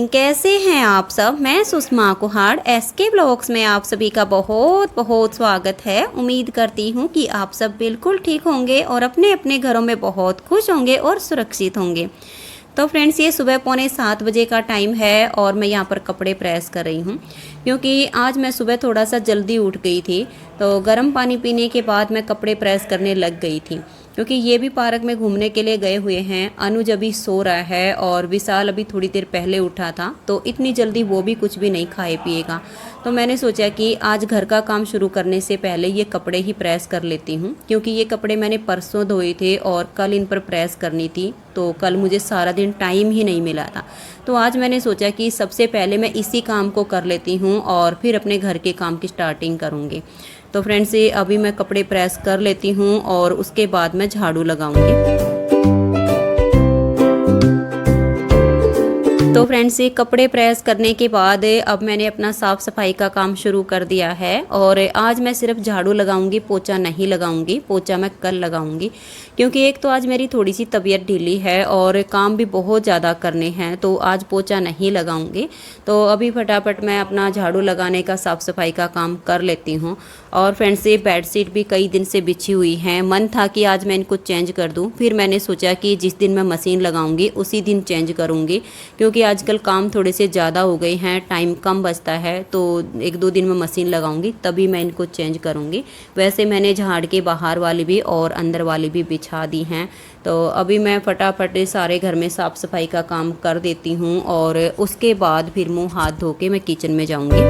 Morning, कैसे हैं आप सब। मैं सुषमा कुहाड़ एसके ब्लॉग्स में आप सभी का बहुत बहुत स्वागत है। उम्मीद करती हूँ कि आप सब बिल्कुल ठीक होंगे और अपने अपने घरों में बहुत खुश होंगे और सुरक्षित होंगे। तो फ्रेंड्स, ये सुबह 6:45 बजे का टाइम है और मैं यहाँ पर कपड़े प्रेस कर रही हूँ क्योंकि आज मैं सुबह थोड़ा सा जल्दी उठ गई थी। तो गर्म पानी पीने के बाद मैं कपड़े प्रेस करने लग गई थी क्योंकि ये भी पार्क में घूमने के लिए गए हुए हैं। अनुज अभी सो रहा है और विशाल अभी थोड़ी देर पहले उठा था, तो इतनी जल्दी वो भी कुछ भी नहीं खाए पिएगा। तो मैंने सोचा कि आज घर का काम शुरू करने से पहले ये कपड़े ही प्रेस कर लेती हूँ क्योंकि ये कपड़े मैंने परसों धोए थे और कल इन पर प्रेस करनी थी। तो कल मुझे सारा दिन टाइम ही नहीं मिला था, तो आज मैंने सोचा कि सबसे पहले मैं इसी काम को कर लेती हूँ और फिर अपने घर के काम की स्टार्टिंग करूँगी। तो फ्रेंड्स, ये अभी मैं कपड़े प्रेस कर लेती हूँ और उसके बाद मैं झाड़ू लगाऊंगी। तो फ्रेंड्स, ये कपड़े प्रेस करने के बाद अब मैंने अपना साफ़ सफाई का काम शुरू कर दिया है और आज मैं सिर्फ झाड़ू लगाऊंगी, पोछा नहीं लगाऊंगी। पोछा मैं कल लगाऊंगी क्योंकि एक तो आज मेरी थोड़ी सी तबीयत ढीली है और काम भी बहुत ज़्यादा करने हैं, तो आज पोछा नहीं लगाऊंगी। तो अभी फटाफट मैं अपना झाड़ू लगाने का, साफ़ सफाई का काम कर लेती हूँ। और फ्रेंड्स, ये बेडशीट भी कई दिन से बिछी हुई हैं। मन था कि आज मैं इनको चेंज कर दूँ, फिर मैंने सोचा कि जिस दिन मैं मशीन लगाऊंगी उसी दिन चेंज करूँगी क्योंकि आजकल काम थोड़े से ज़्यादा हो गए हैं, टाइम कम बचता है। तो 1-2 दिन में मशीन लगाऊंगी तभी मैं इनको चेंज करूंगी। वैसे मैंने झाड़ के बाहर वाली भी और अंदर वाली भी बिछा दी हैं। तो अभी मैं फटाफट सारे घर में साफ़ सफाई का काम कर देती हूँ और उसके बाद फिर मुँह हाथ धो के मैं किचन में जाऊँगी।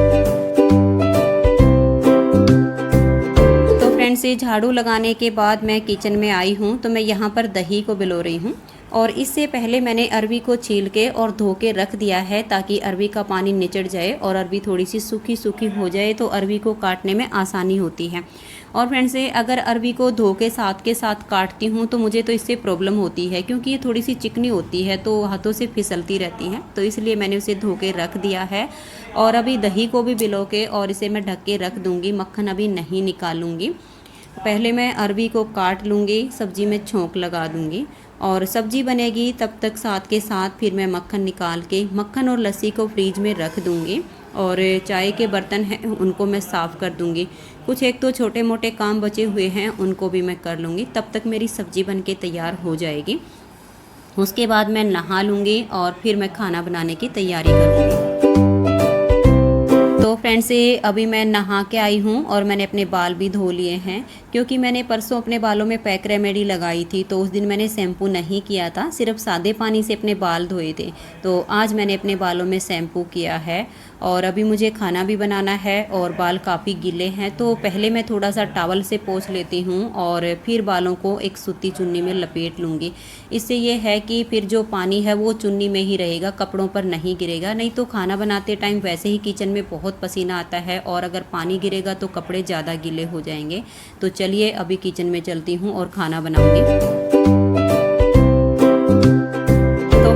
फ्रेंड्स, ये झाड़ू लगाने के बाद मैं किचन में आई हूँ तो मैं यहाँ पर दही को भिगो रही हूँ और इससे पहले मैंने अरबी को छील के और धो के रख दिया है ताकि अरबी का पानी निचड़ जाए और अरबी थोड़ी सी सूखी सूखी हो जाए तो अरबी को काटने में आसानी होती है। और फ्रेंड्स, अगर अरबी को धो के साथ काटती हूँ तो मुझे तो इससे प्रॉब्लम होती है क्योंकि ये थोड़ी सी चिकनी होती है तो हाथों से फिसलती रहती हैं, तो इसलिए मैंने उसे धो के रख दिया है। और अभी दही को भी भिगो के और इसे मैं ढक के रख दूँगी। मक्खन अभी नहीं निकालूँगी, पहले मैं अरबी को काट लूँगी, सब्जी में छोंक लगा दूँगी और सब्जी बनेगी तब तक साथ के साथ फिर मैं मक्खन निकाल के मक्खन और लस्सी को फ्रीज में रख दूँगी। और चाय के बर्तन हैं उनको मैं साफ़ कर दूँगी। कुछ एक तो छोटे मोटे काम बचे हुए हैं उनको भी मैं कर लूँगी, तब तक मेरी सब्जी बन के तैयार हो जाएगी। उसके बाद मैं नहा लूँगी और फिर मैं खाना बनाने की तैयारी करूँगी। तो फ्रेंड्स, अभी मैं नहा के आई हूँ और मैंने अपने बाल भी धो लिए हैं क्योंकि मैंने परसों अपने बालों में पैक रेमेडी लगाई थी तो उस दिन मैंने शैम्पू नहीं किया था, सिर्फ सादे पानी से अपने बाल धोए थे। तो आज मैंने अपने बालों में शैम्पू किया है और अभी मुझे खाना भी बनाना है और बाल काफ़ी गीले हैं तो पहले मैं थोड़ा सा टॉवल से पोंछ लेती हूँ और फिर बालों को एक सूती चुन्नी में लपेट लूँगी। इससे ये है कि फिर जो पानी है वो चुन्नी में ही रहेगा, कपड़ों पर नहीं गिरेगा। नहीं तो खाना बनाते टाइम वैसे ही किचन में बहुत पसीना आता है और अगर पानी गिरेगा तो कपड़े ज़्यादा गीले हो जाएंगे। तो चलिए अभी किचन में चलती हूँ और खाना बनाऊँगी।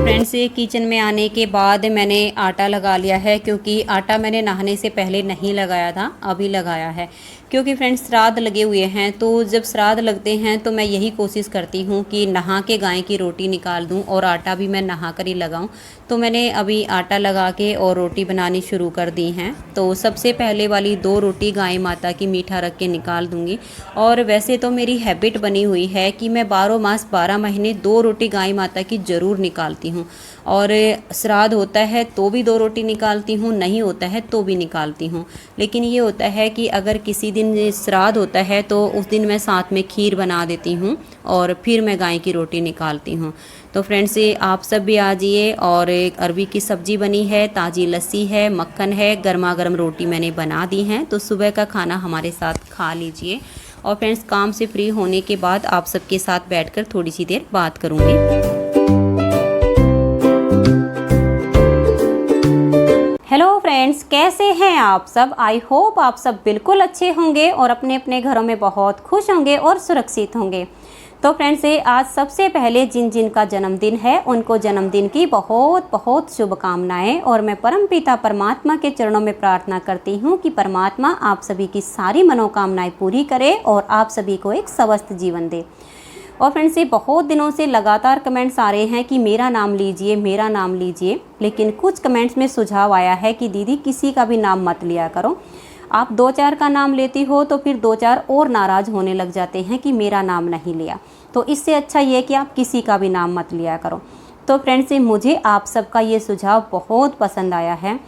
फ्रेंड्स, किचन में आने के बाद मैंने आटा लगा लिया है क्योंकि आटा मैंने नहाने से पहले नहीं लगाया था, अभी लगाया है क्योंकि फ्रेंड्स श्राद्ध लगे हुए हैं। तो जब श्राद्ध लगते हैं तो मैं यही कोशिश करती हूँ कि नहा के गाय की रोटी निकाल दूँ और आटा भी मैं नहा कर ही लगाऊँ। तो मैंने अभी आटा लगा के और रोटी बनानी शुरू कर दी हैं। तो सबसे पहले वाली 2 रोटी गाय माता की मीठा रख के निकाल दूँगी। और वैसे तो मेरी हैबिट बनी हुई है कि मैं 12 मास 12 महीने 2 रोटी गाय माता की ज़रूर निकालती हूँ और श्राद्ध होता है तो भी 2 रोटी निकालती हूँ, नहीं होता है तो भी निकालती हूँ। लेकिन ये होता है कि अगर किसी दिन श्राद्ध होता है तो उस दिन मैं साथ में खीर बना देती हूँ और फिर मैं गाय की रोटी निकालती हूँ। तो फ्रेंड्स, आप सब भी आ जाइए। और एक अरबी की सब्ज़ी बनी है, ताज़ी लस्सी है, मक्खन है, गर्मा गर्म रोटी मैंने बना दी हैं। तो सुबह का खाना हमारे साथ खा लीजिए। और फ्रेंड्स, काम से फ्री होने के बाद आप सबके साथ बैठकर थोड़ी सी देर बात करूँगी। हेलो फ्रेंड्स, कैसे हैं आप सब। आई होप आप सब बिल्कुल अच्छे होंगे और अपने अपने घरों में बहुत खुश होंगे और सुरक्षित होंगे। तो फ्रेंड्स, आज सबसे पहले जिन जिन का जन्मदिन है उनको जन्मदिन की बहुत बहुत शुभकामनाएं। और मैं परमपिता परमात्मा के चरणों में प्रार्थना करती हूँ कि परमात्मा आप सभी की सारी मनोकामनाएं पूरी करे और आप सभी को एक स्वस्थ जीवन दे। और फ्रेंड्स ये बहुत दिनों से लगातार कमेंट्स आ रहे हैं कि मेरा नाम लीजिए, मेरा नाम लीजिए, लेकिन कुछ कमेंट्स में सुझाव आया है कि दीदी किसी का भी नाम मत लिया करो। आप 2-4 का नाम लेती हो तो फिर 2-4 और नाराज़ होने लग जाते हैं कि मेरा नाम नहीं लिया। तो इससे अच्छा ये कि आप किसी का भी नाम मत लिया करो। तो फ्रेंड्स मुझे आप सबका ये सुझाव बहुत पसंद आया है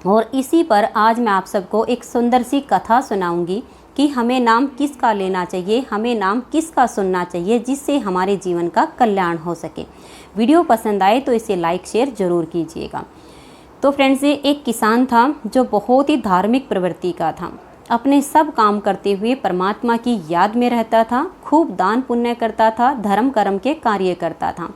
और इसी पर आज मैं आप सबको एक सुंदर सी कथा सुनाऊंगी कि हमें नाम किसका लेना चाहिए, हमें नाम किसका सुनना चाहिए, जिससे हमारे जीवन का कल्याण हो सके। वीडियो पसंद आए तो इसे लाइक शेयर ज़रूर कीजिएगा। तो फ्रेंड्स एक किसान था जो बहुत ही धार्मिक प्रवृत्ति का था। अपने सब काम करते हुए परमात्मा की याद में रहता था, खूब दान पुण्य करता था, धर्म कर्म के कार्य करता था।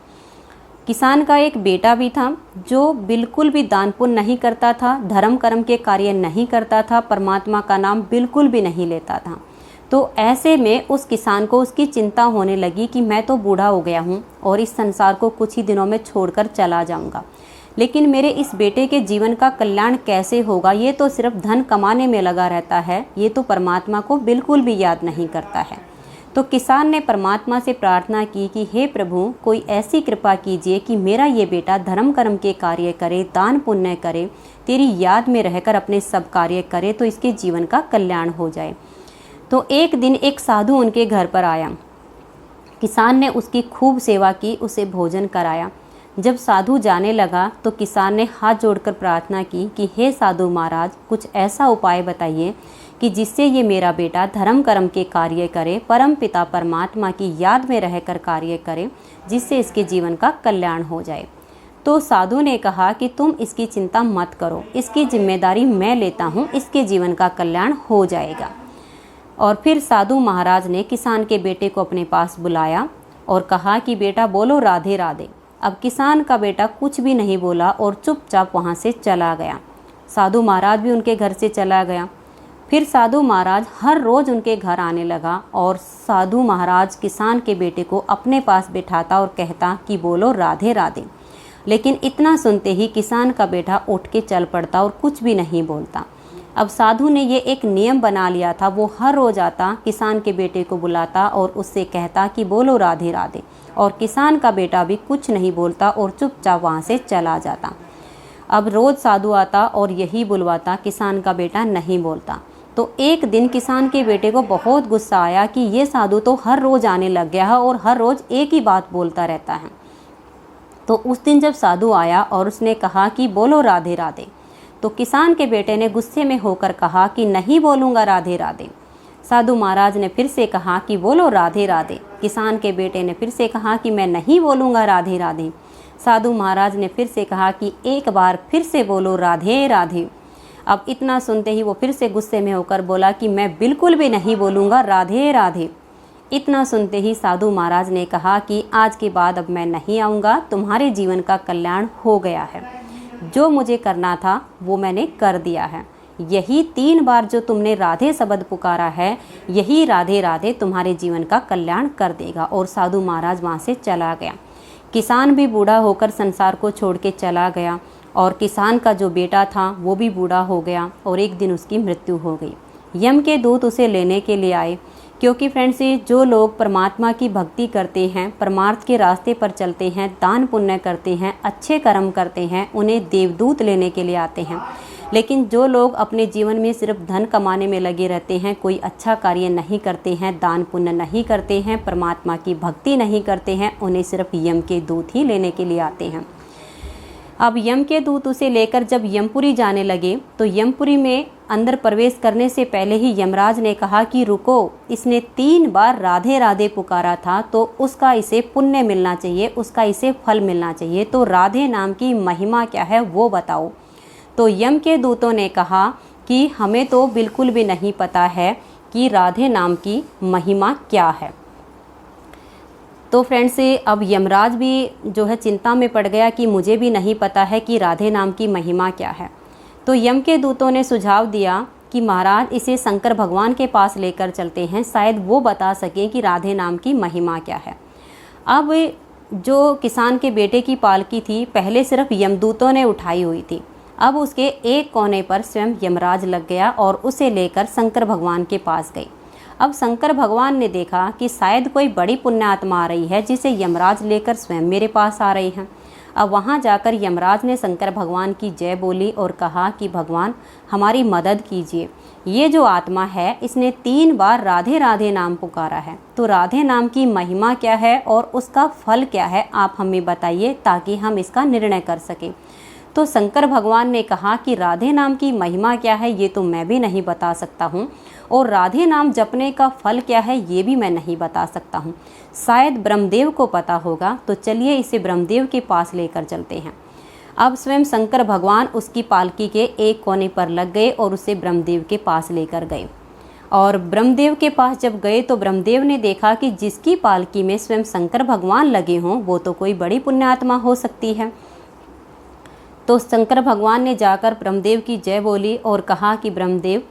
किसान का एक बेटा भी था जो बिल्कुल भी दान पुण्य नहीं करता था, धर्म कर्म के कार्य नहीं करता था, परमात्मा का नाम बिल्कुल भी नहीं लेता था। तो ऐसे में उस किसान को उसकी चिंता होने लगी कि मैं तो बूढ़ा हो गया हूँ और इस संसार को कुछ ही दिनों में छोड़कर चला जाऊँगा, लेकिन मेरे इस बेटे के जीवन का कल्याण कैसे होगा? ये तो सिर्फ धन कमाने में लगा रहता है, ये तो परमात्मा को बिल्कुल भी याद नहीं करता है। तो किसान ने परमात्मा से प्रार्थना की कि हे प्रभु, कोई ऐसी कृपा कीजिए कि मेरा ये बेटा धर्म कर्म के कार्य करे, दान पुण्य करे, तेरी याद में रहकर अपने सब कार्य करे, तो इसके जीवन का कल्याण हो जाए। तो एक दिन एक साधु उनके घर पर आया। किसान ने उसकी खूब सेवा की, उसे भोजन कराया। जब साधु जाने लगा तो किसान ने हाथ जोड़कर प्रार्थना की कि हे साधु महाराज, कुछ ऐसा उपाय बताइए कि जिससे ये मेरा बेटा धर्म कर्म के कार्य करे, परम पिता परमात्मा की याद में रहकर कार्य करे, जिससे इसके जीवन का कल्याण हो जाए। तो साधु ने कहा कि तुम इसकी चिंता मत करो, इसकी जिम्मेदारी मैं लेता हूँ, इसके जीवन का कल्याण हो जाएगा। और फिर साधु महाराज ने किसान के बेटे को अपने पास बुलाया और कहा कि बेटा बोलो राधे राधे। अब किसान का बेटा कुछ भी नहीं बोला और चुपचाप वहाँ से चला गया। साधु महाराज भी उनके घर से चला गया। फिर साधु महाराज हर रोज़ उनके घर आने लगा और साधु महाराज किसान के बेटे को अपने पास बिठाता और कहता कि बोलो राधे राधे। लेकिन इतना सुनते ही किसान का बेटा उठ के चल पड़ता और कुछ भी नहीं बोलता। अब साधु ने ये एक नियम बना लिया था, वो हर रोज़ आता, किसान के बेटे को बुलाता और उससे कहता कि बोलो राधे राधे, और किसान का बेटा भी कुछ नहीं बोलता और चुपचाप वहाँ से चला जाता। अब रोज़ साधु आता और यही बुलवाता, किसान का बेटा नहीं बोलता। तो एक दिन किसान के बेटे को बहुत गुस्सा आया कि ये साधु तो हर रोज़ आने लग गया है और हर रोज़ एक ही बात बोलता रहता है। तो उस दिन जब साधु आया और उसने कहा कि बोलो राधे राधे, तो किसान के बेटे ने गुस्से में होकर कहा कि नहीं बोलूँगा राधे राधे। साधु महाराज ने फिर से कहा कि बोलो राधे राधे। किसान के बेटे ने फिर से कहा कि मैं नहीं बोलूँगा राधे राधे। साधु महाराज ने फिर से कहा कि एक बार फिर से बोलो राधे राधे। अब इतना सुनते ही वो फिर से गुस्से में होकर बोला कि मैं बिल्कुल भी नहीं बोलूँगा राधे राधे। इतना सुनते ही साधु महाराज ने कहा कि आज के बाद अब मैं नहीं आऊँगा, तुम्हारे जीवन का कल्याण हो गया है, जो मुझे करना था वो मैंने कर दिया है। यही 3 बार जो तुमने राधे शब्द पुकारा है, यही राधे राधे तुम्हारे जीवन का कल्याण कर देगा। और साधु महाराज वहाँ से चला गया। किसान भी बूढ़ा होकर संसार को छोड़ के चला गया और किसान का जो बेटा था वो भी बूढ़ा हो गया और एक दिन उसकी मृत्यु हो गई। यम के दूत उसे लेने के लिए आए, क्योंकि फ्रेंड्स जो लोग परमात्मा की भक्ति करते हैं, परमार्थ के रास्ते पर चलते हैं, दान पुण्य करते हैं, अच्छे कर्म करते हैं, उन्हें देवदूत लेने के लिए आते हैं। लेकिन जो लोग अपने जीवन में सिर्फ धन कमाने में लगे रहते हैं, कोई अच्छा कार्य नहीं करते हैं, दान पुण्य नहीं करते हैं, परमात्मा की भक्ति नहीं करते हैं, उन्हें सिर्फ यम के दूत ही लेने के लिए आते हैं। अब यम के दूत उसे लेकर जब यमपुरी जाने लगे तो यमपुरी में अंदर प्रवेश करने से पहले ही यमराज ने कहा कि रुको, इसने 3 बार राधे राधे पुकारा था तो उसका इसे पुण्य मिलना चाहिए, उसका इसे फल मिलना चाहिए। तो राधे नाम की महिमा क्या है वो बताओ। तो यम के दूतों ने कहा कि हमें तो बिल्कुल भी नहीं पता है कि राधे नाम की महिमा क्या है। तो फ्रेंड्स अब यमराज भी जो है चिंता में पड़ गया कि मुझे भी नहीं पता है कि राधे नाम की महिमा क्या है। तो यम के दूतों ने सुझाव दिया कि महाराज इसे शंकर भगवान के पास लेकर चलते हैं, शायद वो बता सकें कि राधे नाम की महिमा क्या है। अब जो किसान के बेटे की पालकी थी पहले सिर्फ यमदूतों ने उठाई हुई थी, अब उसके एक कोने पर स्वयं यमराज लग गया और उसे लेकर शंकर भगवान के पास गई। अब शंकर भगवान ने देखा कि शायद कोई बड़ी पुण्यात्मा आ रही है जिसे यमराज लेकर स्वयं मेरे पास आ रही हैं। अब वहाँ जाकर यमराज ने शंकर भगवान की जय बोली और कहा कि भगवान हमारी मदद कीजिए। ये जो आत्मा है इसने 3 बार राधे राधे नाम पुकारा है, तो राधे नाम की महिमा क्या है और उसका फल क्या है आप हमें बताइए ताकि हम इसका निर्णय कर सकें। तो शंकर भगवान ने कहा कि राधे नाम की महिमा क्या है ये तो मैं भी नहीं बता सकता हूँ, और राधे नाम जपने का फल क्या है ये भी मैं नहीं बता सकता हूँ। शायद ब्रह्मदेव को पता होगा, तो चलिए इसे ब्रह्मदेव के पास लेकर चलते हैं। अब स्वयं शंकर भगवान उसकी पालकी के एक कोने पर लग गए और उसे ब्रह्मदेव के पास लेकर गए। और ब्रह्मदेव के पास जब गए तो ब्रह्मदेव ने देखा कि जिसकी पालकी में स्वयं शंकर भगवान लगे हों वो तो कोई बड़ी पुण्यात्मा हो सकती है। तो शंकर भगवान ने जाकर ब्रह्मदेव की जय बोली और कहा कि ब्रह्मदेव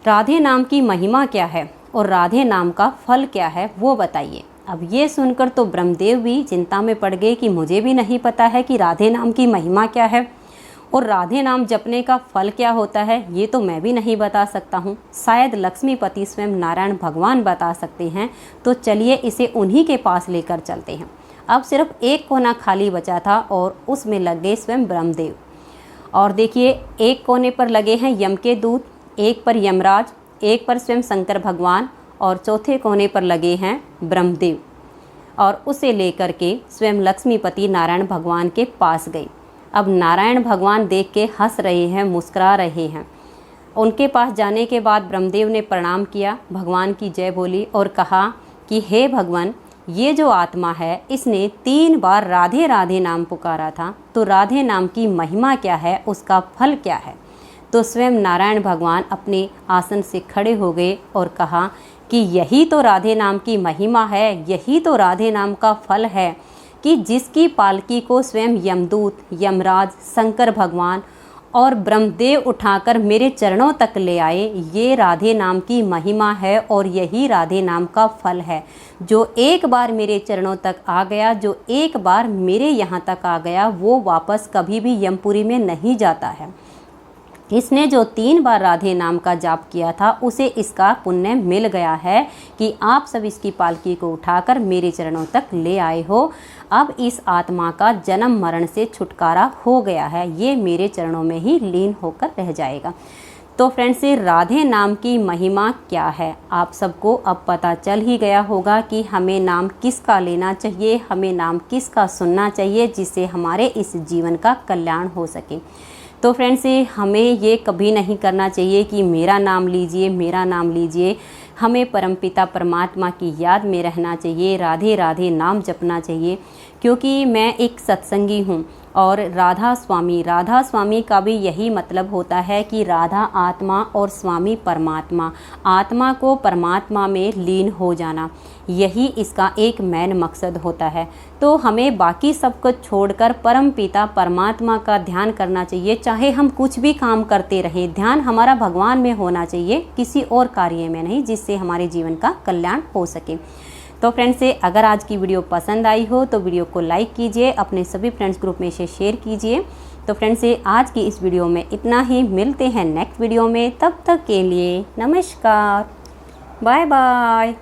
राधे नाम की महिमा क्या है और राधे नाम का फल क्या है वो बताइए। अब ये सुनकर तो ब्रह्मदेव भी चिंता में पड़ गए कि मुझे भी नहीं पता है कि राधे नाम की महिमा क्या है और राधे नाम जपने का फल क्या होता है ये तो मैं भी नहीं बता सकता हूँ। शायद लक्ष्मीपति स्वयं नारायण भगवान बता सकते हैं, तो चलिए इसे उन्हीं के पास लेकर चलते हैं। अब सिर्फ एक कोना खाली बचा था और उसमें लग गए स्वयं ब्रह्मदेव। और देखिए एक कोने पर लगे हैं यम के दूत, एक पर यमराज, एक पर स्वयं शंकर भगवान और चौथे कोने पर लगे हैं ब्रह्मदेव। और उसे लेकर के स्वयं लक्ष्मीपति नारायण भगवान के पास गए। अब नारायण भगवान देख के हंस रहे हैं, मुस्कुरा रहे हैं। उनके पास जाने के बाद ब्रह्मदेव ने प्रणाम किया, भगवान की जय बोली और कहा कि हे भगवान ये जो आत्मा है इसने 3 बार राधे राधे नाम पुकारा था, तो राधे नाम की महिमा क्या है, उसका फल क्या है। तो स्वयं नारायण भगवान अपने आसन से खड़े हो गए और कहा कि यही तो राधे नाम की महिमा है, यही तो राधे नाम का फल है कि जिसकी पालकी को स्वयं यमदूत, यमराज, शंकर भगवान और ब्रह्मदेव उठाकर मेरे चरणों तक ले आए, ये राधे नाम की महिमा है और यही राधे नाम का फल है। जो एक बार मेरे चरणों तक आ गया, जो एक बार मेरे यहाँ तक आ गया, वो वापस कभी भी यमपुरी में नहीं जाता है। इसने जो 3 बार राधे नाम का जाप किया था उसे इसका पुण्य मिल गया है कि आप सब इसकी पालकी को उठाकर मेरे चरणों तक ले आए हो। अब इस आत्मा का जन्म मरण से छुटकारा हो गया है, ये मेरे चरणों में ही लीन होकर रह जाएगा। तो फ्रेंड्स ये राधे नाम की महिमा क्या है आप सबको अब पता चल ही गया होगा कि हमें नाम किसका लेना चाहिए, हमें नाम किसका सुनना चाहिए जिससे हमारे इस जीवन का कल्याण हो सके। तो फ्रेंड्स हमें ये कभी नहीं करना चाहिए कि मेरा नाम लीजिए, मेरा नाम लीजिए। हमें परमपिता परमात्मा की याद में रहना चाहिए, राधे राधे नाम जपना चाहिए। क्योंकि मैं एक सत्संगी हूँ और राधा स्वामी का भी यही मतलब होता है कि राधा आत्मा और स्वामी परमात्मा, आत्मा को परमात्मा में लीन हो जाना, यही इसका एक मेन मकसद होता है। तो हमें बाकी सब कुछ छोड़कर परमपिता परमात्मा का ध्यान करना चाहिए। चाहे हम कुछ भी काम करते रहें, ध्यान हमारा भगवान में होना चाहिए, किसी और कार्य में नहीं, जिससे हमारे जीवन का कल्याण हो सके। तो फ्रेंड्स अगर आज की वीडियो पसंद आई हो तो वीडियो को लाइक कीजिए, अपने सभी फ्रेंड्स ग्रुप में से शेयर कीजिए। तो फ्रेंड्स आज की इस वीडियो में इतना ही, मिलते हैं नेक्स्ट वीडियो में। तब तक के लिए नमस्कार, बाय बाय।